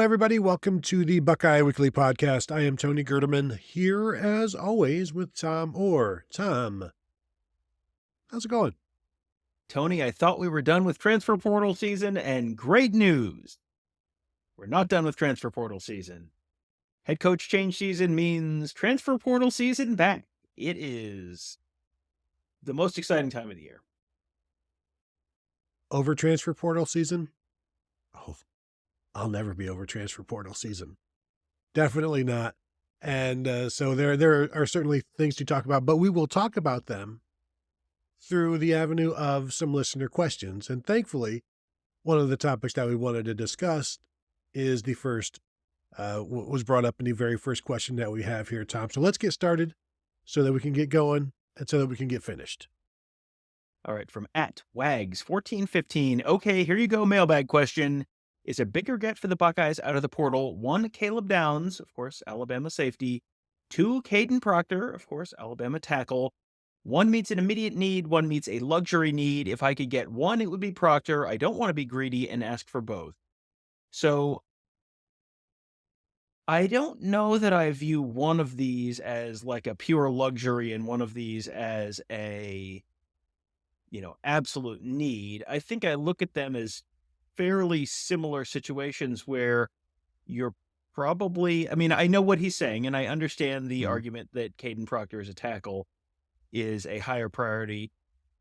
everybody. Welcome to the Buckeye Weekly Podcast. I am Tony Gerdeman, here as always with Tom Orr. Tom, how's it going? Tony, I thought we were done with transfer portal season, and great news. We're not done with transfer portal season. Head coach change season means transfer portal season back. It is the most exciting time of the year. Over transfer portal season? Oh, I'll never be over transfer portal season. Definitely not. And so there are certainly things to talk about, but we will talk about them through the avenue of some listener questions. And thankfully, one of the topics that we wanted to discuss is the first, was brought up in the very first question that we have here, Tom. So let's get started so that we can get going and so that we can get finished. All right, from @Wags1415. Okay, here you go, mailbag question. Is a bigger get for the Buckeyes out of the portal? 1, Caleb Downs, of course, Alabama safety. 2, Kadyn Proctor, of course, Alabama tackle. 1 meets an immediate need, 1 meets a luxury need. If I could get 1, it would be Proctor. I don't want to be greedy and ask for both. So I don't know that I view one of these as like a pure luxury and one of these as a, absolute need. I think I look at them as fairly similar situations where you're probably, I know what he's saying, and I understand the argument that Kadyn Proctor as a tackle is a higher priority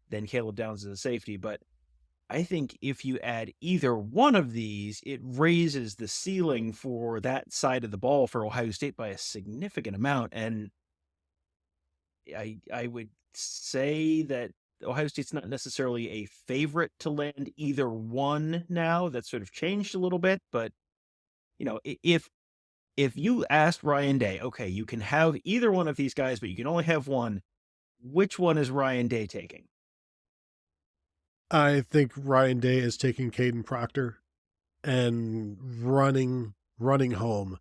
than Caleb Downs as a safety, but I think if you add either one of these, it raises the ceiling for that side of the ball for Ohio State by a significant amount. And I would say that Ohio State's not necessarily a favorite to land either one now. That's sort of changed a little bit, but if you asked Ryan Day, okay, you can have either one of these guys, but you can only have one, which one is Ryan Day taking? I think Ryan Day is taking Kadyn Proctor and running home.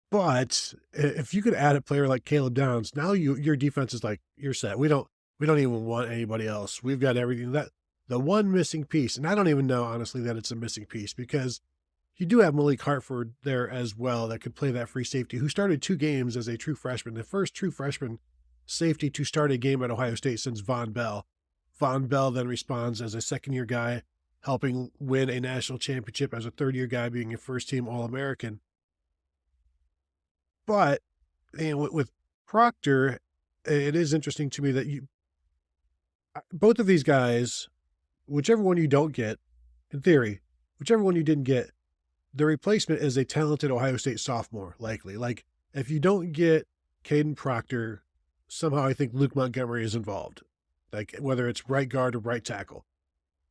But if you could add a player like Caleb Downs, now your defense is like, you're set. We don't even want anybody else. We've got everything. That the one missing piece, and I don't even know honestly that it's a missing piece, because you do have Malik Hartford there as well that could play that free safety, who started 2 games as a true freshman, the first true freshman safety to start a game at Ohio State since Von Bell. Von Bell then responds as a second-year guy, helping win a national championship as a third-year guy, being a first-team All-American. But with Proctor, it is interesting to me that both of these guys, whichever one you don't get, in theory, whichever one you didn't get, the replacement is a talented Ohio State sophomore, likely. Like, if you don't get Kadyn Proctor, somehow I think Luke Montgomery is involved, like whether it's right guard or right tackle.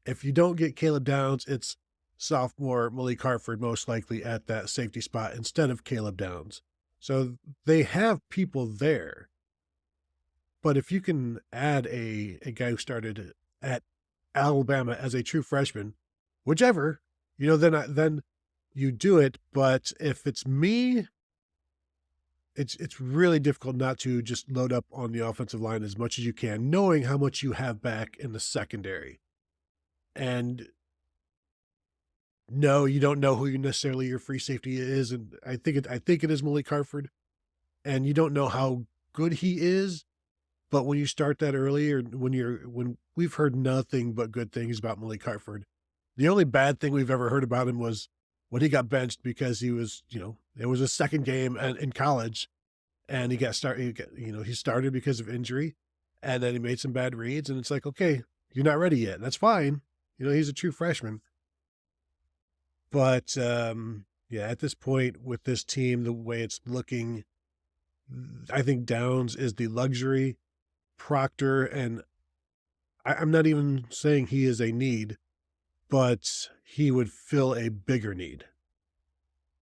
If you don't get Caleb Downs, it's sophomore Malik Hartford most likely at that safety spot instead of Caleb Downs. So they have people there. But if you can add a guy who started at Alabama as a true freshman, whichever, then you do it. But if it's me, it's really difficult not to just load up on the offensive line as much as you can, knowing how much you have back in the secondary. And no, you don't know who necessarily your free safety is, and I think it is Malik Hartford, and you don't know how good he is. But when you start that early, or when we've heard nothing but good things about Malik Hartford, the only bad thing we've ever heard about him was when he got benched because he was, it was his second game in college, and he started because of injury, and then he made some bad reads, and it's like, okay, you're not ready yet. That's fine. He's a true freshman. But, at this point with this team, the way it's looking, I think Downs is the luxury. Proctor, and I'm not even saying he is a need, but he would fill a bigger need.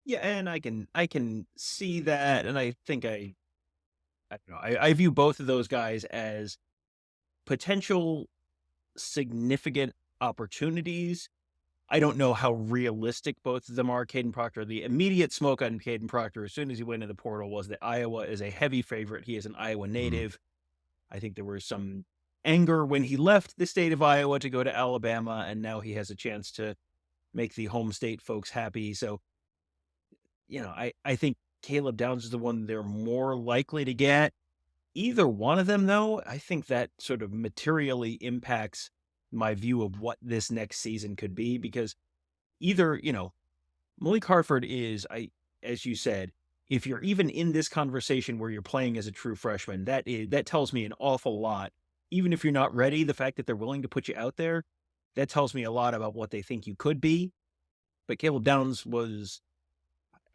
Yeah, and I can see that, and I think I don't know. I view both of those guys as potential significant opportunities. I don't know how realistic both of them are. Kadyn Proctor, the immediate smoke on Kadyn Proctor as soon as he went in the portal was that Iowa is a heavy favorite. He is an Iowa native. I think there was some anger when he left the state of Iowa to go to Alabama, and now he has a chance to make the home state folks happy. So, I think Caleb Downs is the one they're more likely to get. Either one of them, though, I think that sort of materially impacts my view of what this next season could be, because either, Malik Hartford is, as you said, if you're even in this conversation where you're playing as a true freshman, that tells me an awful lot. Even if you're not ready, the fact that they're willing to put you out there, that tells me a lot about what they think you could be. But Caleb Downs was,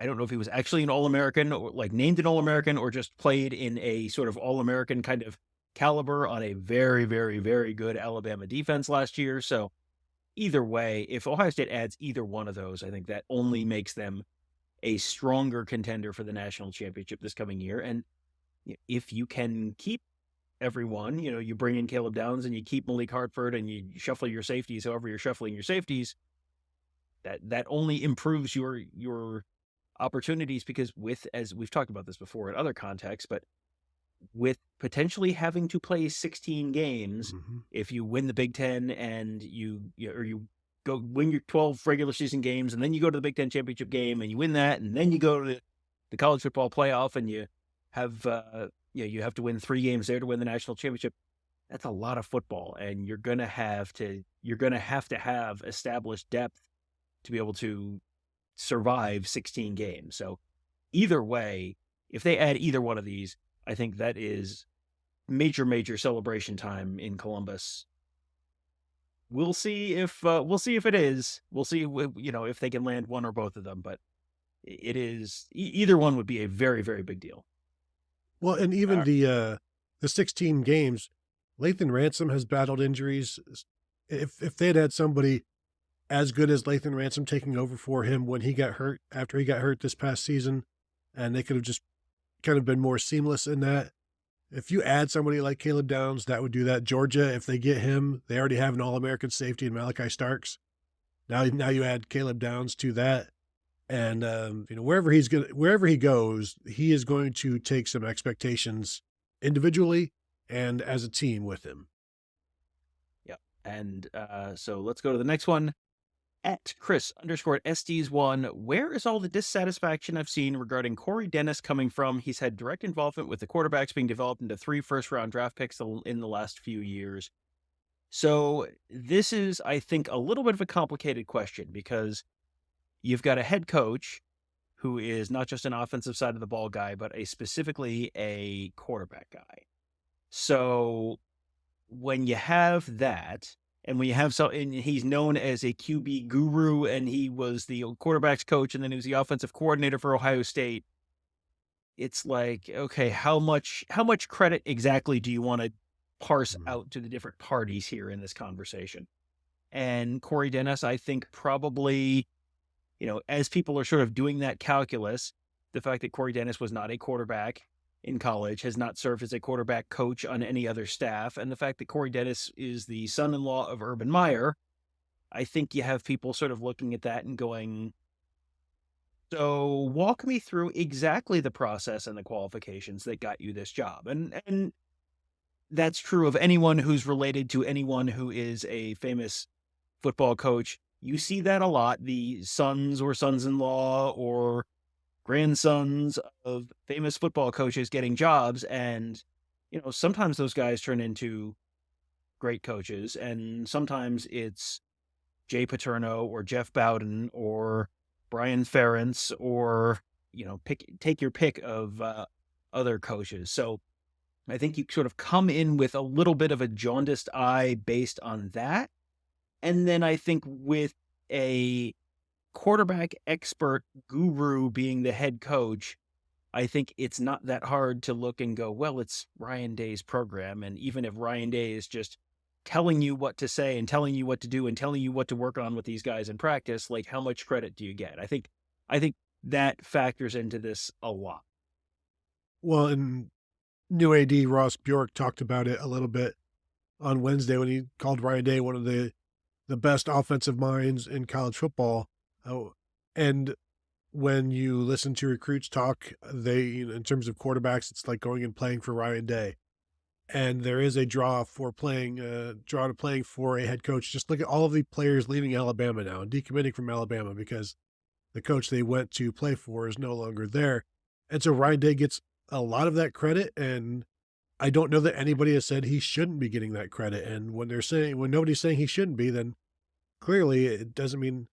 I don't know if he was actually an All-American or like named an All-American or just played in a sort of All-American kind of caliber on a very, very, very good Alabama defense last year. So either way, if Ohio State adds either one of those, I think that only makes them a stronger contender for the national championship this coming year. And if you can keep everyone, you bring in Caleb Downs and you keep Malik Hartford and you shuffle your safeties, however you're shuffling your safeties, that only improves your opportunities, because as we've talked about this before in other contexts, but with potentially having to play 16 games, if you win the Big Ten and you go win your 12 regular season games, and then you go to the Big Ten championship game and you win that, and then you go to the college football playoff and you have you have to win 3 games there to win the national championship. That's a lot of football, and you're gonna have to have established depth to be able to survive 16 games. So either way, if they add either one of these, I think that is major celebration time in Columbus. We'll see if it is. We'll see if they can land one or both of them, but it is either one would be a very, very big deal. Well, and even the 16 games, Lathan Ransom has battled injuries. If they had somebody as good as Lathan Ransom taking over for him when he got hurt, after he got hurt this past season, and they could have just kind of been more seamless in that. If you add somebody like Caleb Downs, that would do that. Georgia, if they get him, they already have an All-American safety in Malachi Starks. Now you add Caleb Downs to that, and wherever he goes, he is going to take some expectations individually and as a team with him. Yeah, and so let's go to the next one. At Chris_SDs1, where is all the dissatisfaction I've seen regarding Corey Dennis coming from? He's had direct involvement with the quarterbacks being developed into 3 first-round draft picks in the last few years. So this is, I think, a little bit of a complicated question, because you've got a head coach who is not just an offensive side of the ball guy, but specifically a quarterback guy. So when you have that, and when you have and he's known as a QB guru, and he was the quarterback's coach, and then he was the offensive coordinator for Ohio State. It's like, okay, how much credit exactly do you want to parse out to the different parties here in this conversation? And Corey Dennis, I think probably, as people are sort of doing that calculus, the fact that Corey Dennis was not a quarterback in college, has not served as a quarterback coach on any other staff, and the fact that Corey Dennis is the son-in-law of Urban Meyer, I think you have people sort of looking at that and going, so walk me through exactly the process and the qualifications that got you this job. And that's true of anyone who's related to anyone who is a famous football coach. You see that a lot, the sons or sons-in-law or grandsons of famous football coaches getting jobs, and sometimes those guys turn into great coaches, and sometimes it's Jay Paterno or Jeff Bowden or Brian Ferentz or take your pick of other coaches. So I think you sort of come in with a little bit of a jaundiced eye based on that, and then I think with a quarterback expert guru being the head coach, I think it's not that hard to look and go, well, it's Ryan Day's program. And even if Ryan Day is just telling you what to say and telling you what to do and telling you what to work on with these guys in practice, like, how much credit do you get? I think that factors into this a lot. Well, and new AD Ross Bjork talked about it a little bit on Wednesday when he called Ryan Day one of the best offensive minds in college football. And when you listen to recruits talk, in terms of quarterbacks, it's like going and playing for Ryan Day. and there is a draw to playing for a head coach. Just look at all of the players leaving Alabama now and decommitting from Alabama because the coach they went to play for is no longer there. And so Ryan Day gets a lot of that credit, and I don't know that anybody has said he shouldn't be getting that credit. And when nobody's saying he shouldn't be, then clearly it doesn't mean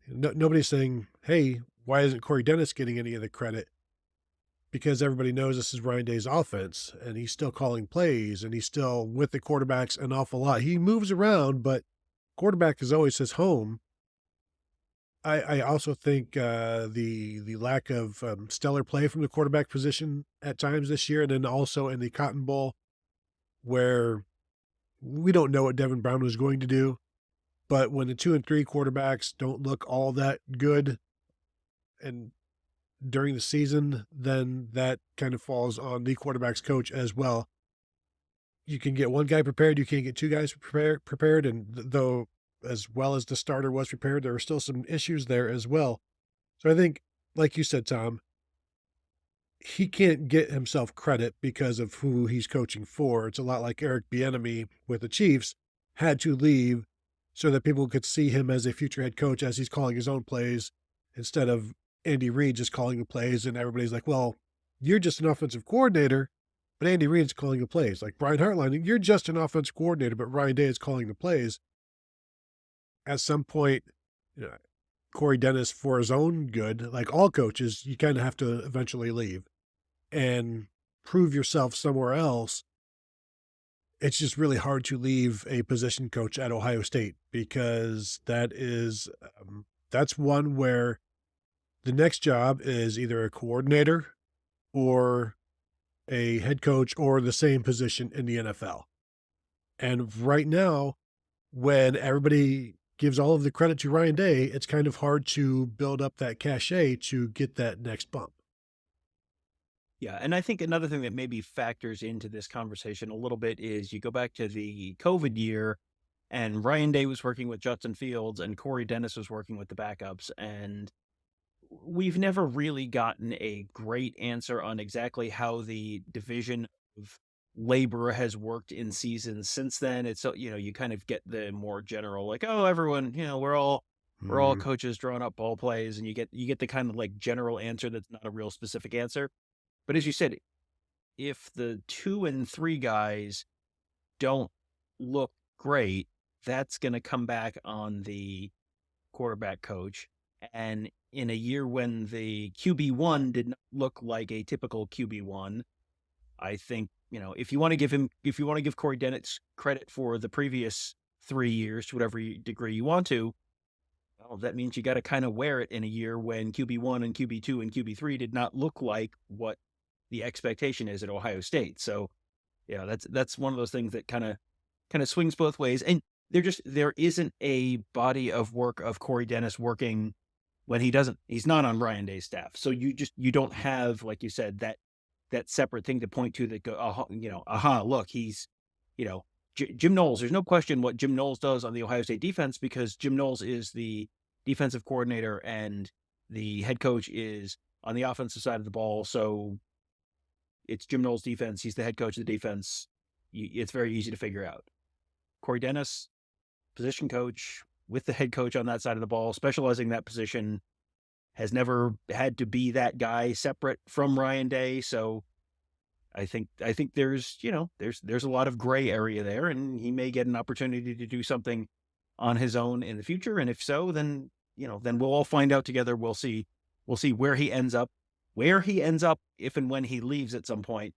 nobody's saying, hey, why isn't Corey Dennis getting any of the credit? Because everybody knows this is Ryan Day's offense, and he's still calling plays, and he's still with the quarterbacks an awful lot. He moves around, but quarterback is always his home. I also think the lack of stellar play from the quarterback position at times this year, and then also in the Cotton Bowl, where we don't know what Devin Brown was going to do, but when the 2 and 3 quarterbacks don't look all that good, and during the season, then that kind of falls on the quarterback's coach as well. You can get one guy prepared, you can't get two guys prepared, and though as well as the starter was prepared, there were still some issues there as well. So I think, like you said, Tom, he can't get himself credit because of who he's coaching for. It's a lot like Eric Bieniemy with the Chiefs had to leave so that people could see him as a future head coach as he's calling his own plays instead of Andy Reid just calling the plays. And everybody's like, well, you're just an offensive coordinator, but Andy Reid's calling the plays. Like Brian Hartline, you're just an offensive coordinator, but Ryan Day is calling the plays. At some point, Corey Dennis, for his own good, like all coaches, you kind of have to eventually leave and prove yourself somewhere else. It's just really hard to leave a position coach at Ohio State because that's one where the next job is either a coordinator or a head coach or the same position in the NFL. And right now, when everybody gives all of the credit to Ryan Day, it's kind of hard to build up that cachet to get that next bump. Yeah, and I think another thing that maybe factors into this conversation a little bit is you go back to the COVID year, and Ryan Day was working with Justin Fields, and Corey Dennis was working with the backups, and we've never really gotten a great answer on exactly how the division of labor has worked in seasons since then. It's so, you kind of get the more general, like, oh, everyone, we're all coaches drawing up ball plays, and you get the kind of like general answer that's not a real specific answer. But as you said, if the 2 and 3 guys don't look great, that's going to come back on the quarterback coach. And in a year when the QB1 did not look like a typical QB1, I think, if you want to give Corey Dennis credit for the previous 3 years to whatever degree you want to, well, that means you got to kind of wear it in a year when QB1 and QB2 and QB3 did not look like what the expectation is at Ohio State. So, that's one of those things that kind of swings both ways. And there isn't a body of work of Corey Dennis working when he's not on Ryan Day's staff. So you don't have, like you said, that separate thing to point to that go, look, he's, Jim Knowles. There's no question what Jim Knowles does on the Ohio State defense because Jim Knowles is the defensive coordinator and the head coach is on the offensive side of the ball. So it's Jim Knowles' defense. He's the head coach of the defense. It's very easy to figure out. Corey Dennis, position coach with the head coach on that side of the ball, specializing that position, has never had to be that guy separate from Ryan Day. So I think there's a lot of gray area there, and he may get an opportunity to do something on his own in the future. And if so, then we'll all find out together. We'll see where he ends up. Where he ends up, if and when he leaves at some point,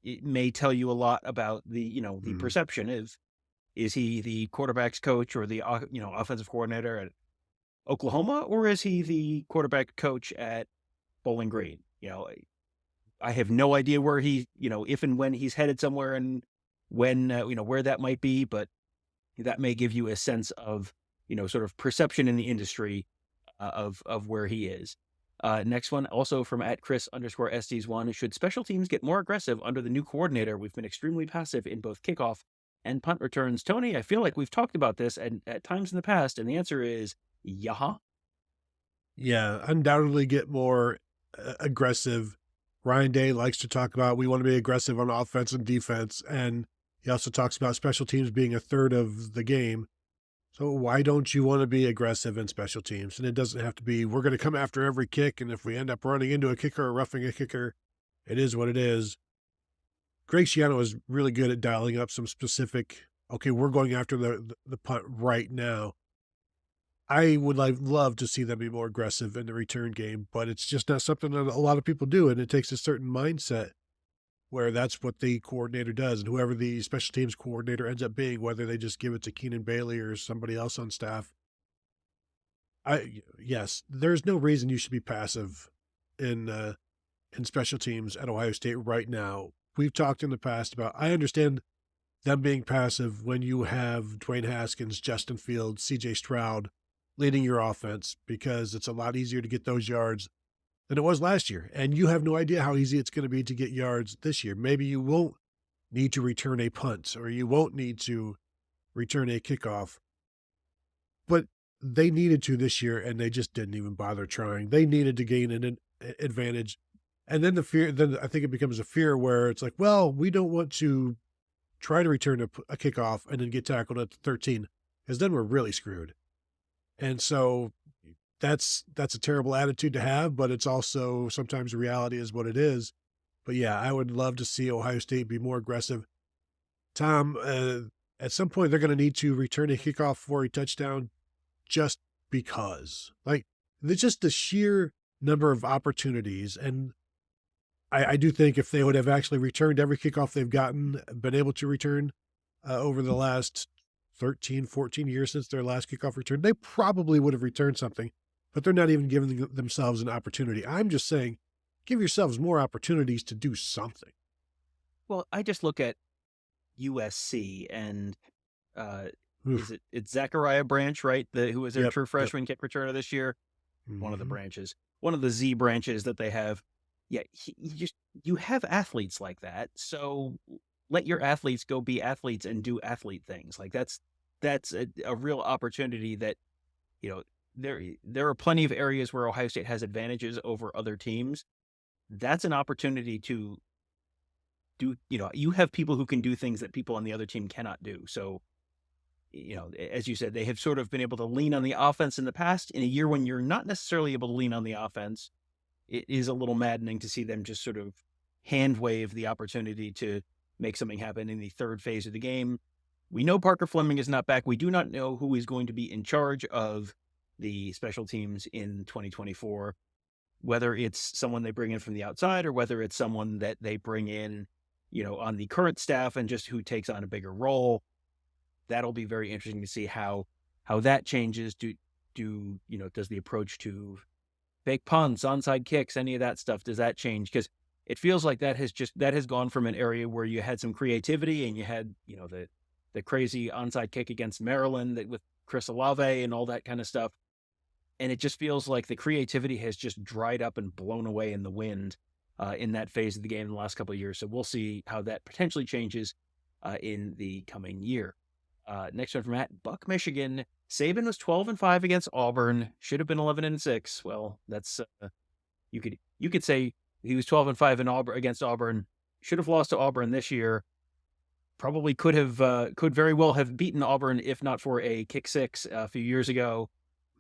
it may tell you a lot about the perception is he the quarterback's coach or the offensive coordinator at Oklahoma, or is he the quarterback coach at Bowling Green? I have no idea where he, if and when he's headed somewhere and when, where that might be, but that may give you a sense of, sort of perception in the industry of where he is. Next one, also from @Chris_SDs1. Should special teams get more aggressive under the new coordinator? We've been extremely passive in both kickoff and punt returns. Tony, I feel like we've talked about this at times in the past, and the answer is yeah. Yeah, undoubtedly get more aggressive. Ryan Day likes to talk about we want to be aggressive on offense and defense, and He also talks about special teams being a third of the game. So why don't you want to be aggressive in special teams? And it doesn't have to be, we're going to come after every kick. And if we end up running into a kicker or roughing a kicker, it is what it is. Greg Schiano is really good at dialing up some specific, okay, we're going after the punt right now. I would love to see them be more aggressive in the return game, but it's just not something that a lot of people do. And it takes a certain mindset where that's what the coordinator does. And whoever the special teams coordinator ends up being, whether they just give it to Keenan Bailey or somebody else on staff. Yes, there's no reason you should be passive in special teams at Ohio State right now. We've talked in the past about, I understand them being passive when you have Dwayne Haskins, Justin Fields, CJ Stroud leading your offense, because it's a lot easier to get those yards than it was last year. And you have no idea how easy it's going to be to get yards this year. Maybe you won't need to return a punt, or you won't need to return a kickoff. But they needed to this year, and they just didn't even bother trying. They needed to gain an advantage. And then then I think it becomes a fear where it's like, well, we don't want to try to return a kickoff and then get tackled at 13, because then we're really screwed. And so that's a terrible attitude to have, but it's also sometimes reality is what it is. But yeah, I would love to see Ohio State be more aggressive. Tom, at some point they're going to need to return a kickoff for a touchdown, just because, like, just the sheer number of opportunities. And I do think if they would have actually returned every kickoff they've been able to return over the last 13, 14 years since their last kickoff return, they probably would have returned something, but they're not even giving themselves an opportunity. I'm just saying, give yourselves more opportunities to do something. Well, I just look at USC and it's Zachariah Branch, right? Who was their true freshman kick returner this year? Mm-hmm. One of the branches, one of the Z branches that they have. Yeah, you have athletes like that, so let your athletes go be athletes and do athlete things. Like that's a real opportunity that, there are plenty of areas where Ohio State has advantages over other teams. That's an opportunity to do, you have people who can do things that people on the other team cannot do. So, as you said, they have sort of been able to lean on the offense in the past. In a year when you're not necessarily able to lean on the offense, it is a little maddening to see them just sort of hand wave the opportunity to make something happen in the third phase of the game. We know Parker Fleming is not back. We do not know who is going to be in charge of the special teams in 2024, whether it's someone they bring in from the outside or whether it's someone that they bring in, on the current staff and just who takes on a bigger role. That'll be very interesting to see how that changes. Does the approach to fake punts, onside kicks, any of that stuff, does that change? Because it feels like that has gone from an area where you had some creativity and you had, the crazy onside kick against Maryland with Chris Olave and all that kind of stuff. And it just feels like the creativity has just dried up and blown away in the wind in that phase of the game in the last couple of years. So we'll see how that potentially changes in the coming year. Next one from Matt, Buck, Michigan. Saban was 12-5 against Auburn. Should have been 11-6. Well, that's you could say he was 12-5 against Auburn. Should have lost to Auburn this year. Probably could very well have beaten Auburn if not for a kick six a few years ago.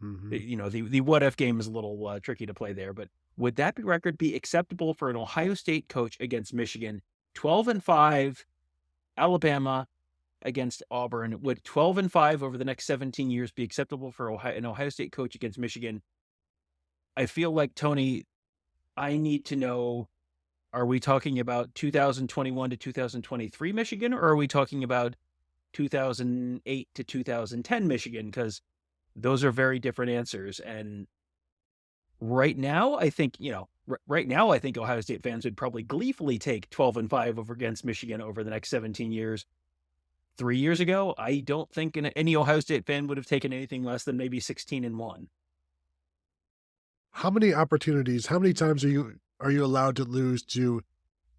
Mm-hmm. The what if game is a little tricky to play there. But would that record be acceptable for an Ohio State coach against Michigan? 12-5, Alabama against Auburn. Would 12-5 over the next 17 years be acceptable for an Ohio State coach against Michigan? I feel like, Tony, I need to know, are we talking about 2021 to 2023 Michigan, or are we talking about 2008 to 2010 Michigan? Because those are very different answers. And right now, I think Ohio State fans would probably gleefully take 12-5 over against Michigan over the next 17 years. 3 years ago, I don't think any Ohio State fan would have taken anything less than maybe 16-1. How many times are you allowed to lose to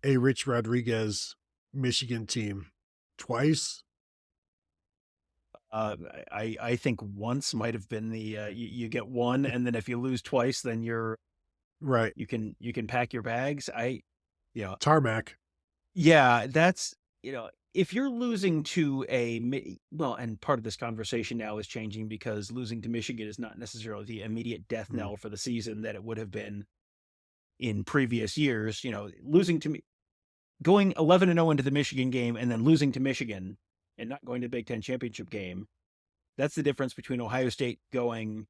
a Rich Rodriguez Michigan team? Twice? I think once might have been the you get one, and then if you lose twice, then you're right. You can pack your bags. Tarmac. Yeah, that's if you're losing to and part of this conversation now is changing because losing to Michigan is not necessarily the immediate death knell for the season that it would have been in previous years. Losing to going 11-0 into the Michigan game and then losing to Michigan and not going to the Big Ten championship game. That's the difference between Ohio State going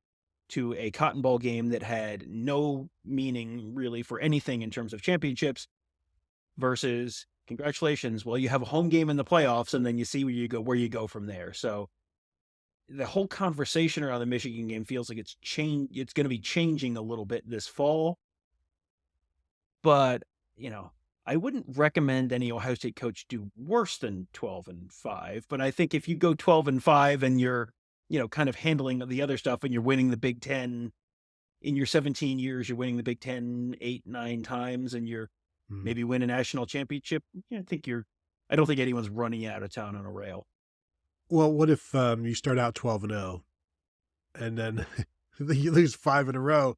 to a Cotton Bowl game that had no meaning really for anything in terms of championships versus congratulations. Well, you have a home game in the playoffs and then you see where you go from there. So the whole conversation around the Michigan game feels like it's going to be changing a little bit this fall. But, I wouldn't recommend any Ohio State coach do worse than 12-5, but I think if you go 12-5 and you're, kind of handling the other stuff and you're winning the Big Ten in your 17 years, you're winning the Big Ten 8-9 times and you're maybe win a national championship. I don't think anyone's running out of town on a rail. Well, what if you start out 12-0 and then you lose 5 in a row?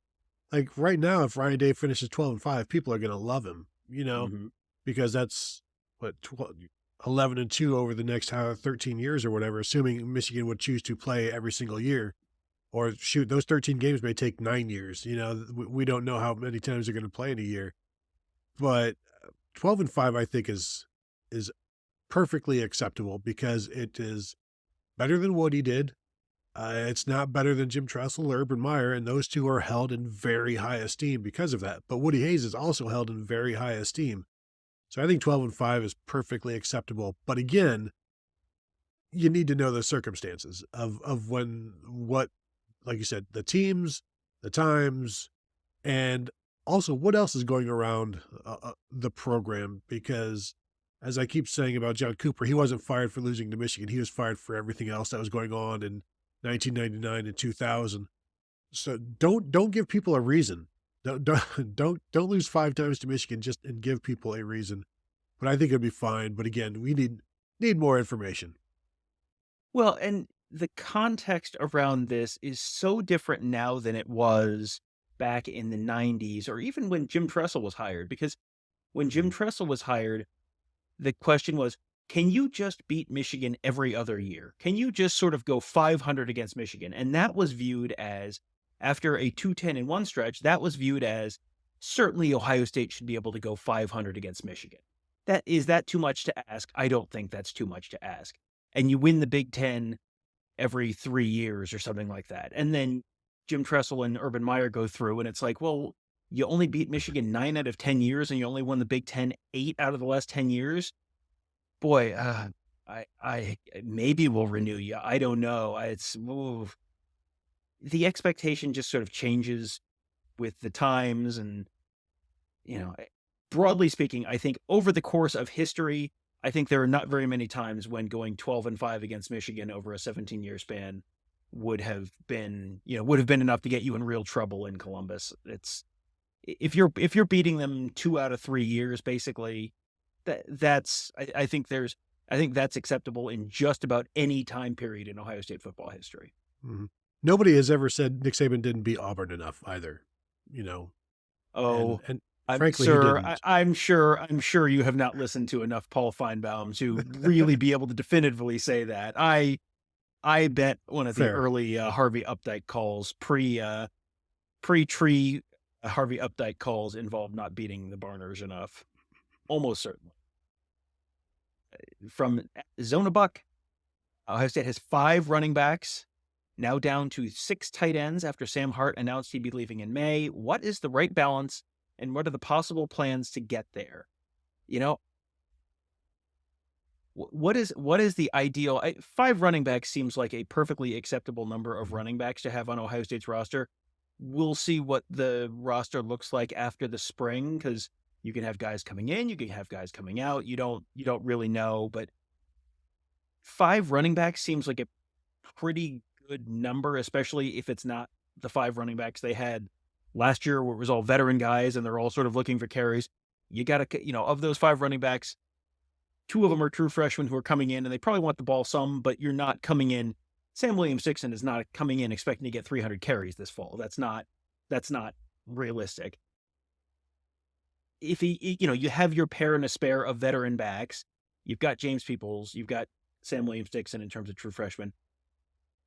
Like right now, if Ryan Day finishes 12-5, people are going to love him, because that's 11-2 over the next 13 years or whatever, assuming Michigan would choose to play every single year. Or shoot, those 13 games may take 9 years. We don't know how many times they're going to play in a year. But 12-5, I think, is perfectly acceptable because it is better than what he did. It's not better than Jim Tressel or Urban Meyer, and those two are held in very high esteem because of that. But Woody Hayes is also held in very high esteem. So I think 12-5 is perfectly acceptable. But again, you need to know the circumstances of what, like you said, the teams, the times, and also what else is going around the program. Because as I keep saying about John Cooper, he wasn't fired for losing to Michigan. He was fired for everything else that was going on in 1999 and 2000. So don't give people a reason. Don't lose 5 times to Michigan and give people a reason. But I think it'll be fine. But again, we need more information. Well, and the context around this is so different now than it was back in the 90s or even when Jim Tressel was hired. Because when Jim Tressel was hired, the question was, can you just beat Michigan every other year? Can you just sort of go 500 against Michigan? And that was viewed as, after a 2-10-1 stretch, that was viewed as certainly Ohio State should be able to go 500 against Michigan. Is that too much to ask? I don't think that's too much to ask. And you win the Big Ten every 3 years or something like that. And then Jim Tressel and Urban Meyer go through and it's like, well, you only beat Michigan 9 out of 10 years and you only won the Big Ten 8 out of the last 10 years. Boy, I maybe will renew you. I don't know. The expectation just sort of changes with the times. And, broadly speaking, I think over the course of history, I think there are not very many times when going 12-5 against Michigan over a 17-year span would have been enough to get you in real trouble in Columbus. It's if you're beating them 2 out of 3 years, basically, I think that's acceptable in just about any time period in Ohio State football history. Mm-hmm. Nobody has ever said Nick Saban didn't beat Auburn enough either, Oh, and frankly, I'm sure you have not listened to enough Paul Feinbaum to really be able to definitively say that. I bet one of the early Harvey Updike calls, pre-tree Harvey Updike calls, involved not beating the Barners enough. Almost certainly. From Zona Buck, Ohio State has 5 running backs, now down to 6 tight ends after Sam Hart announced he'd be leaving in May. What is the right balance, and what are the possible plans to get there? What is the ideal? 5 running backs seems like a perfectly acceptable number of running backs to have on Ohio State's roster. We'll see what the roster looks like after the spring, because you can have guys coming in, you can have guys coming out. You don't really know, but 5 running backs seems like a pretty good number, especially if it's not the 5 running backs they had last year where it was all veteran guys and they're all sort of looking for carries. You got to, of those 5 running backs, 2 of them are true freshmen who are coming in and they probably want the ball some, but you're not coming in. Sam Williams-Dixon is not coming in expecting to get 300 carries this fall. That's not realistic. If you have your pair and a spare of veteran backs, You've got James Peoples. You've got Sam Williams-Dixon in terms of true freshmen.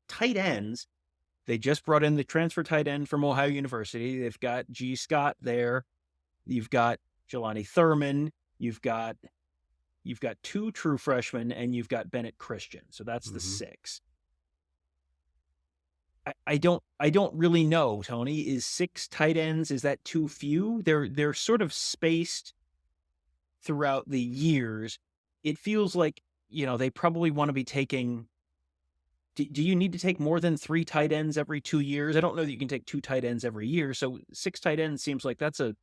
Tight ends, they just brought in the transfer tight end from Ohio University. They've got G. Scott there. You've got Jelani Thurman. You've got two true freshmen, and you've got Bennett Christian. So that's the 6. I don't really know, Tony. Is 6 tight ends, is that too few? They're sort of spaced throughout the years. It feels like, they probably want to be taking. Do you need to take more than 3 tight ends every 2 years? I don't know that you can take 2 tight ends every year. So 6 tight ends seems like that's a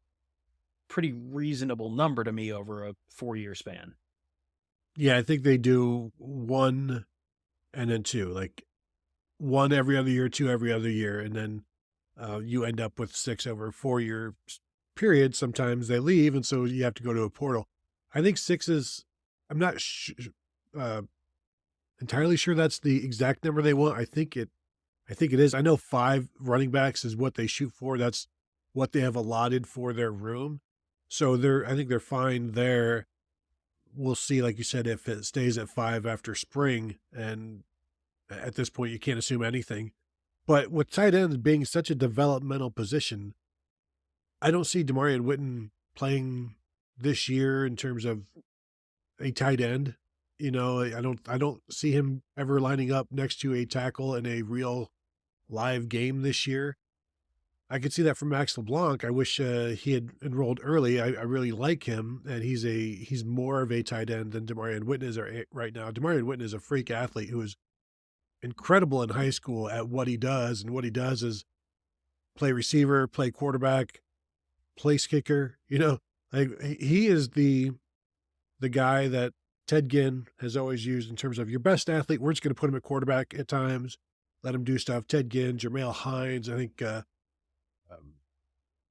pretty reasonable number to me over a 4-year span. Yeah, I think they do 1 and then 2, like 1 every other year, 2 every other year, and then you end up with 6 over a 4-year period. Sometimes they leave, and so you have to go to a portal. I think 6 is. I'm not entirely sure that's the exact number they want. I think it is. I know 5 running backs is what they shoot for. That's what they have allotted for their room. So I think they're fine there. We'll see, like you said, if it stays at 5 after spring, and at this point you can't assume anything. But with tight ends being such a developmental position, I don't see Demarion Witten playing this year in terms of a tight end. I don't see him ever lining up next to a tackle in a real live game this year. I could see that from Max LeBlanc. I wish he had enrolled early. I really like him, and he's more of a tight end than Demarion Witten is right now. Demarion Witten is a freak athlete who is incredible in high school at what he does, and what he does is play receiver, play quarterback, place kicker. Like he is the guy that Ted Ginn has always used in terms of your best athlete. We're just going to put him at quarterback at times, let him do stuff. Ted Ginn, Jermail Hines, I think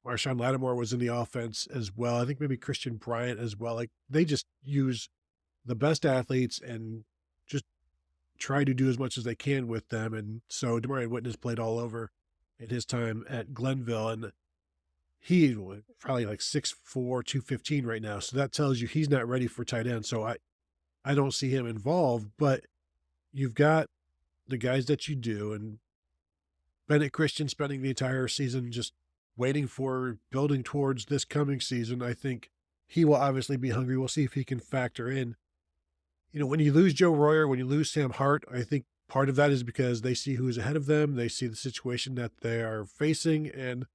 Marshawn Lattimore was in the offense as well. I think maybe Christian Bryant as well. Like they just use the best athletes and just try to do as much as they can with them. And so Demarion Witten has played all over in his time at Glenville, and he's probably like 6'4", 215 right now. So that tells you he's not ready for tight end. So I don't see him involved, but you've got the guys that you do, and Bennett Christian spending the entire season just waiting for building towards this coming season. I think he will obviously be hungry. We'll see if he can factor in. When you lose Joe Royer, when you lose Sam Hart, I think part of that is because they see who's ahead of them. They see the situation that they are facing, and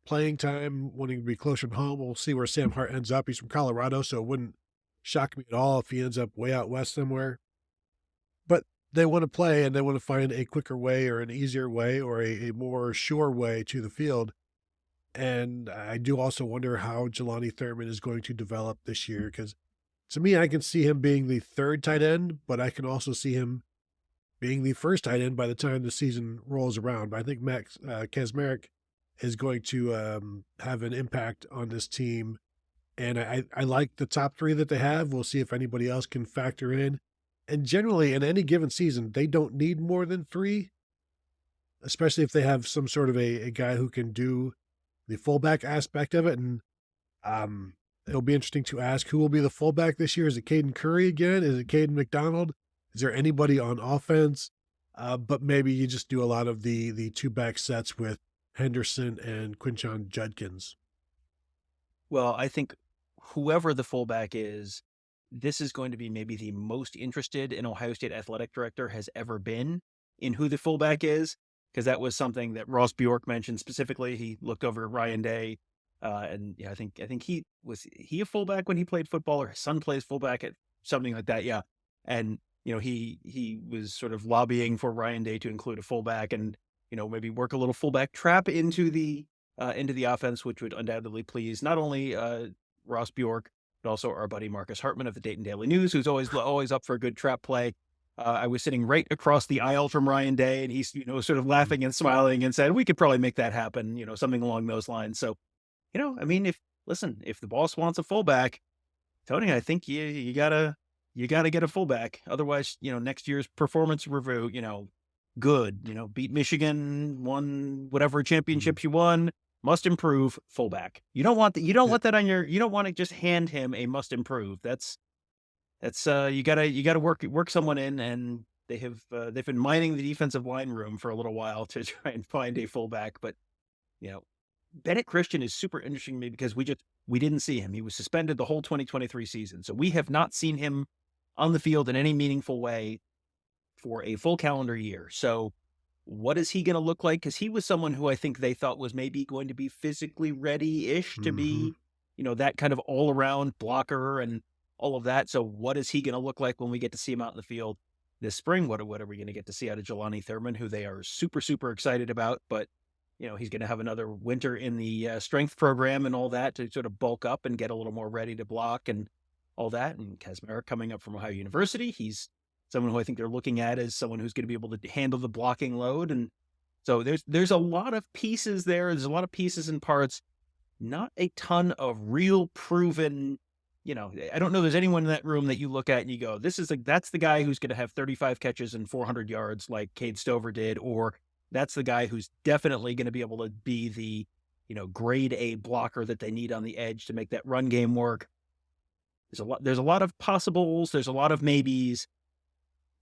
playing time, wanting to be closer to home. We'll see where Sam Hart ends up. He's from Colorado, so it wouldn't shock me at all if he ends up way out west somewhere. But they want to play, and they want to find a quicker way or an easier way or a more sure way to the field. And I do also wonder how Jelani Thurman is going to develop this year, because to me, I can see him being the 3rd tight end, but I can also see him being the 1st tight end by the time the season rolls around. But I think Max Kaczmarek is going to have an impact on this team. And I like the top 3 that they have. We'll see if anybody else can factor in. And generally, in any given season, they don't need more than 3, especially if they have some sort of a guy who can do the fullback aspect of it. And it'll be interesting to ask who will be the fullback this year. Is it Caden Curry again? Is it Caden McDonald? Is there anybody on offense? But maybe you just do a lot of the 2-back sets with Henderson and Quinshon Judkins. Well, I think whoever the fullback is, this is going to be maybe the most interested an Ohio State athletic director has ever been in who the fullback is, because that was something that Ross Bjork mentioned specifically. He looked over Ryan Day, and I think he a fullback when he played football, or his son plays fullback at something like that. Yeah, and he was sort of lobbying for Ryan Day to include a fullback, and maybe work a little fullback trap into the offense, which would undoubtedly please not only Ross Bjork, but also our buddy Marcus Hartman of the Dayton Daily News, who's always up for a good trap play. I was sitting right across the aisle from Ryan Day, and he's sort of laughing and smiling and said, we could probably make that happen, something along those lines. So, if the boss wants a fullback, Tony, I think you gotta get a fullback. Otherwise, next year's performance review, good, beat Michigan, won whatever championships you won, must improve, fullback. You don't want that. You don't want that on your. You don't want to just hand him a must improve. That's That's you gotta work someone in, and they've been mining the defensive line room for a little while to try and find a fullback. But you know, Bennett Christian is super interesting to me because we didn't see him. He was suspended the whole 2023 season, so we have not seen him on the field in any meaningful way for a full calendar year. So what is he going to look like? Because he was someone who I think they thought was maybe going to be physically ready-ish to Hmm. be, that kind of all-around blocker and all of that. So what is he going to look like when we get to see him out in the field this spring? What are we going to get to see out of Jelani Thurman, who they are super, super excited about? But, he's going to have another winter in the strength program and all that to sort of bulk up and get a little more ready to block and all that. And Kazmir coming up from Ohio University, he's someone who I think they're looking at as someone who's going to be able to handle the blocking load. And so there's a lot of pieces there. There's a lot of pieces and parts, not a ton of real proven, I don't know there's anyone in that room that you look at and you go, that's the guy who's going to have 35 catches and 400 yards like Cade Stover did, or that's the guy who's definitely going to be able to be the, grade A blocker that they need on the edge to make that run game work. There's a lot of possibles. There's a lot of maybes.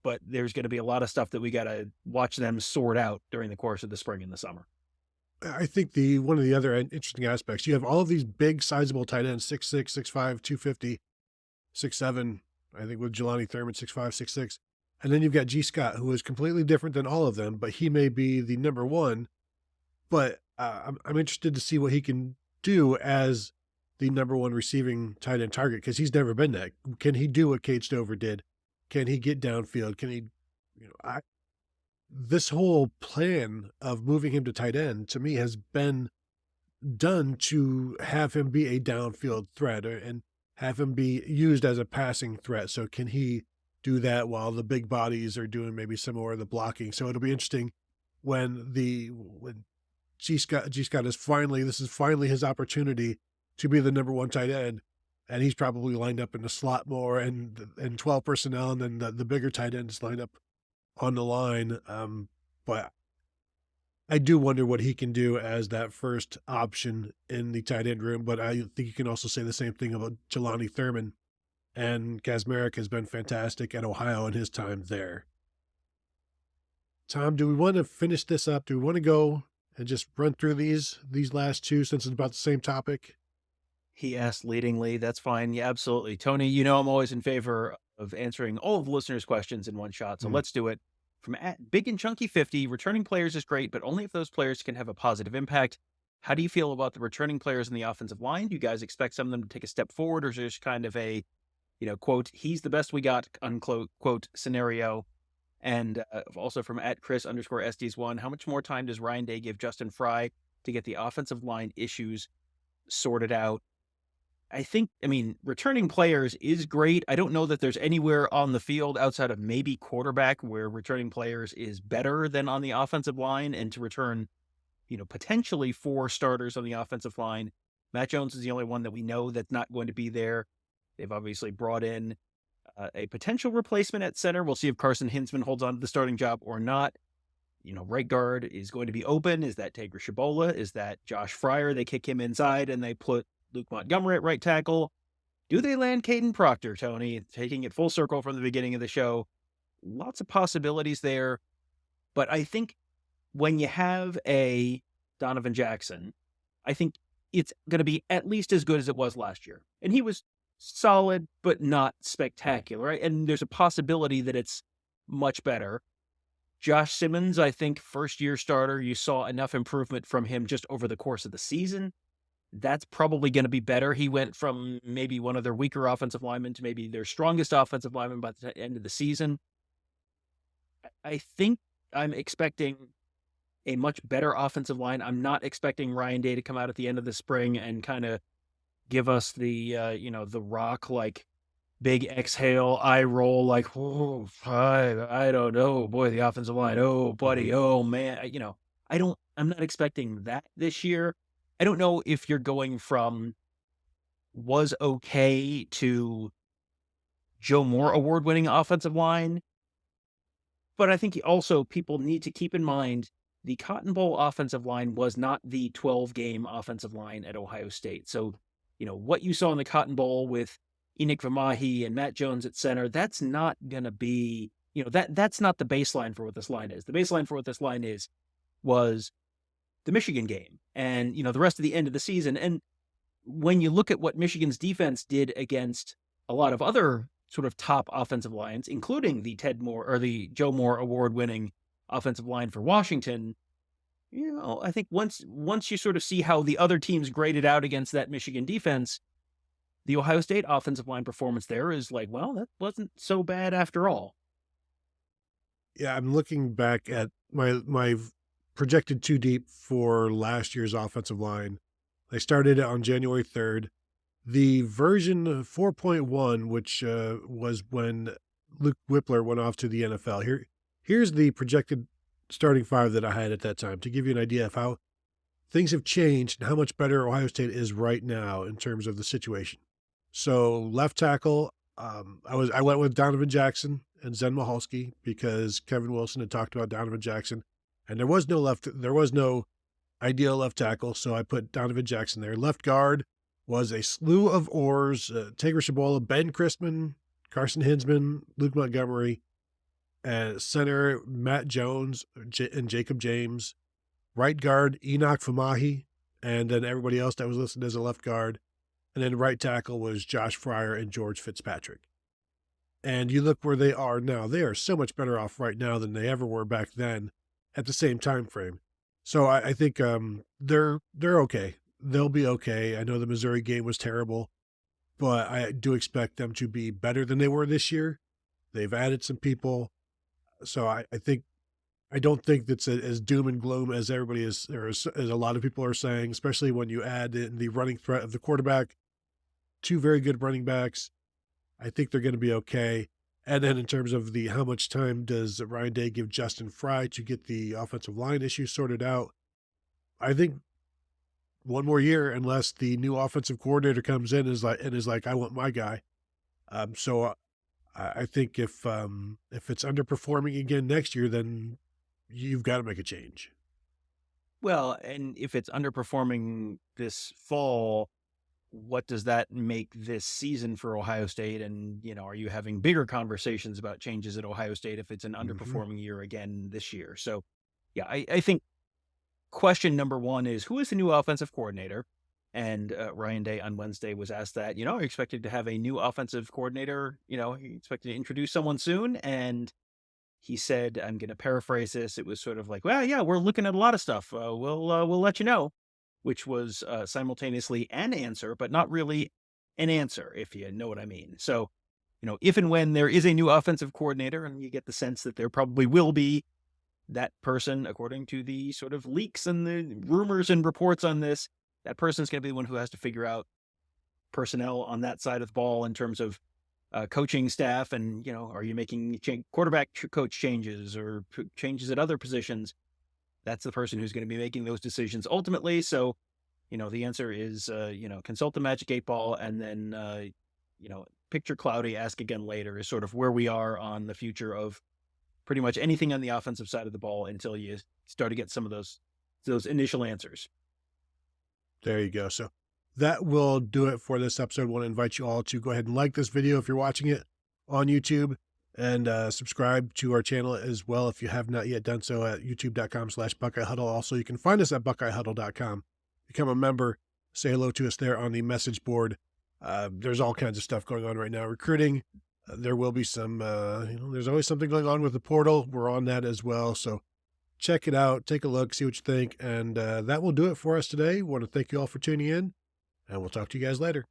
But there's going to be a lot of stuff that we got to watch them sort out during the course of the spring and the summer. I think one of the other interesting aspects, you have all of these big, sizable tight ends, 6'6", 6'5", 250, 6'7", I think with Jelani Thurman, 6'5", 6'6". And then you've got G. Scott, who is completely different than all of them, but he may be the number one. But I'm interested to see what he can do as the number one receiving tight end target, because he's never been that. Can he do what Cade Stover did? Can he get downfield? Can he, this whole plan of moving him to tight end to me has been done to have him be a downfield threat and have him be used as a passing threat. So can he do that while the big bodies are doing maybe some more of the blocking? So it'll be interesting when G. Scott is this is finally his opportunity to be the number one tight end. And he's probably lined up in the slot more and 12 personnel, and then the bigger tight end is lined up on the line. But I do wonder what he can do as that first option in the tight end room. But I think you can also say the same thing about Jelani Thurman. And Kazmarek has been fantastic at Ohio in his time there. Tom, do we want to finish this up? Do we want to go and just run through these last two since it's about the same topic? He asked leadingly. That's fine. Yeah, absolutely. Tony, I'm always in favor of answering all of the listeners' questions in one shot. So let's do it. From Big and Chunky 50, returning players is great, but only if those players can have a positive impact. How do you feel about the returning players in the offensive line? Do you guys expect some of them to take a step forward, or is this kind of a, quote, he's the best we got, unquote, quote, scenario? And also from @Chris_SDs1, how much more time does Ryan Day give Justin Fry to get the offensive line issues sorted out? Returning players is great. I don't know that there's anywhere on the field outside of maybe quarterback where returning players is better than on the offensive line. And to return, potentially 4 starters on the offensive line, Matt Jones is the only one that we know that's not going to be there. They've obviously brought in a potential replacement at center. We'll see if Carson Hinsman holds on to the starting job or not. Right guard is going to be open. Is that Tager Shabola? Is that Josh Fryer? They kick him inside and they put Luke Montgomery at right tackle. Do they land Kadyn Proctor, Tony? Taking it full circle from the beginning of the show. Lots of possibilities there. But I think when you have a Donovan Jackson, I think it's going to be at least as good as it was last year. And he was solid, but not spectacular, right? And there's a possibility that it's much better. Josh Simmons, I think, first-year starter, you saw enough improvement from him just over the course of the season. That's probably going to be better. He went from maybe one of their weaker offensive linemen to maybe their strongest offensive lineman by the end of the season. I think I'm expecting a much better offensive line. I'm not expecting Ryan Day to come out at the end of the spring and kind of give us the, the Rock, like, big exhale, eye roll, like, oh, I don't know, boy, the offensive line, oh, buddy, oh, man. I'm not expecting that this year. I don't know if you're going from was okay to Joe Moore award-winning offensive line, but I think also people need to keep in mind the Cotton Bowl offensive line was not the 12-game offensive line at Ohio State. So, what you saw in the Cotton Bowl with Enoch Vamahi and Matt Jones at center, that's not going to be, that's not the baseline for what this line is. The baseline for what this line was the Michigan game and, the rest of the end of the season. And when you look at what Michigan's defense did against a lot of other sort of top offensive lines, including the the Joe Moore award-winning offensive line for Washington, I think once you sort of see how the other teams graded out against that Michigan defense, the Ohio State offensive line performance there is like, well, that wasn't so bad after all. Yeah, I'm looking back at my projected too deep for last year's offensive line. I started it on January 3rd. The version 4.1, which was when Luke Whippler went off to the NFL. Here's the projected starting five that I had at that time to give you an idea of how things have changed and how much better Ohio State is right now in terms of the situation. So left tackle, I went with Donovan Jackson and Zen Mahalski because Kevin Wilson had talked about Donovan Jackson, and there was no ideal left tackle, so I put Donovan Jackson there. Left guard was a slew of oars: Tager Shabola, Ben Christman, Carson Hinsman, Luke Montgomery. Center, Matt Jones and Jacob James. Right guard, Enoch Famahi, and then everybody else that was listed as a left guard. And then right tackle was Josh Fryer and George Fitzpatrick. And you look where they are now. They are so much better off right now than they ever were back then at the same time frame. So I think they're okay. They'll be okay. I know the Missouri game was terrible, but I do expect them to be better than they were this year. They've added some people. So I don't think that's as doom and gloom as everybody is, or as a lot of people are saying, especially when you add in the running threat of the quarterback, two very good running backs. I think they're going to be okay. And then in terms of how much time does Ryan Day give Justin Fry to get the offensive line issue sorted out? I think one more year, unless the new offensive coordinator comes in and is like, I want my guy. So I think if it's underperforming again next year, then you've got to make a change. Well, and if it's underperforming this fall, what does that make this season for Ohio State? And, are you having bigger conversations about changes at Ohio State if it's an underperforming year again this year? So, yeah, I think question number one is, who is the new offensive coordinator? And Ryan Day on Wednesday was asked that, are you expected to have a new offensive coordinator? Are you expected to introduce someone soon? And he said, I'm going to paraphrase this. It was sort of like, well, yeah, we're looking at a lot of stuff. We'll let you know, which was simultaneously an answer, but not really an answer, if you know what I mean. So, if and when there is a new offensive coordinator, and you get the sense that there probably will be, that person, according to the sort of leaks and the rumors and reports on this, that person's going to be the one who has to figure out personnel on that side of the ball in terms of coaching staff. And, are you making quarterback coach changes or changes at other positions? That's the person who's going to be making those decisions ultimately. So, the answer is, consult the Magic 8 Ball, and then, picture cloudy, ask again later is sort of where we are on the future of pretty much anything on the offensive side of the ball until you start to get some of those initial answers. There you go. So that will do it for this episode. I want to invite you all to go ahead and like this video if you're watching it on YouTube, and subscribe to our channel as well if you have not yet done so at youtube.com/Buckeye Huddle. Also, you can find us at buckeyehuddle.com. Become a member. Say hello to us there on the message board. There's all kinds of stuff going on right now. Recruiting. There will be some, there's always something going on with the portal. We're on that as well. So check it out, take a look, see what you think. And that will do it for us today. Want to thank you all for tuning in, and we'll talk to you guys later.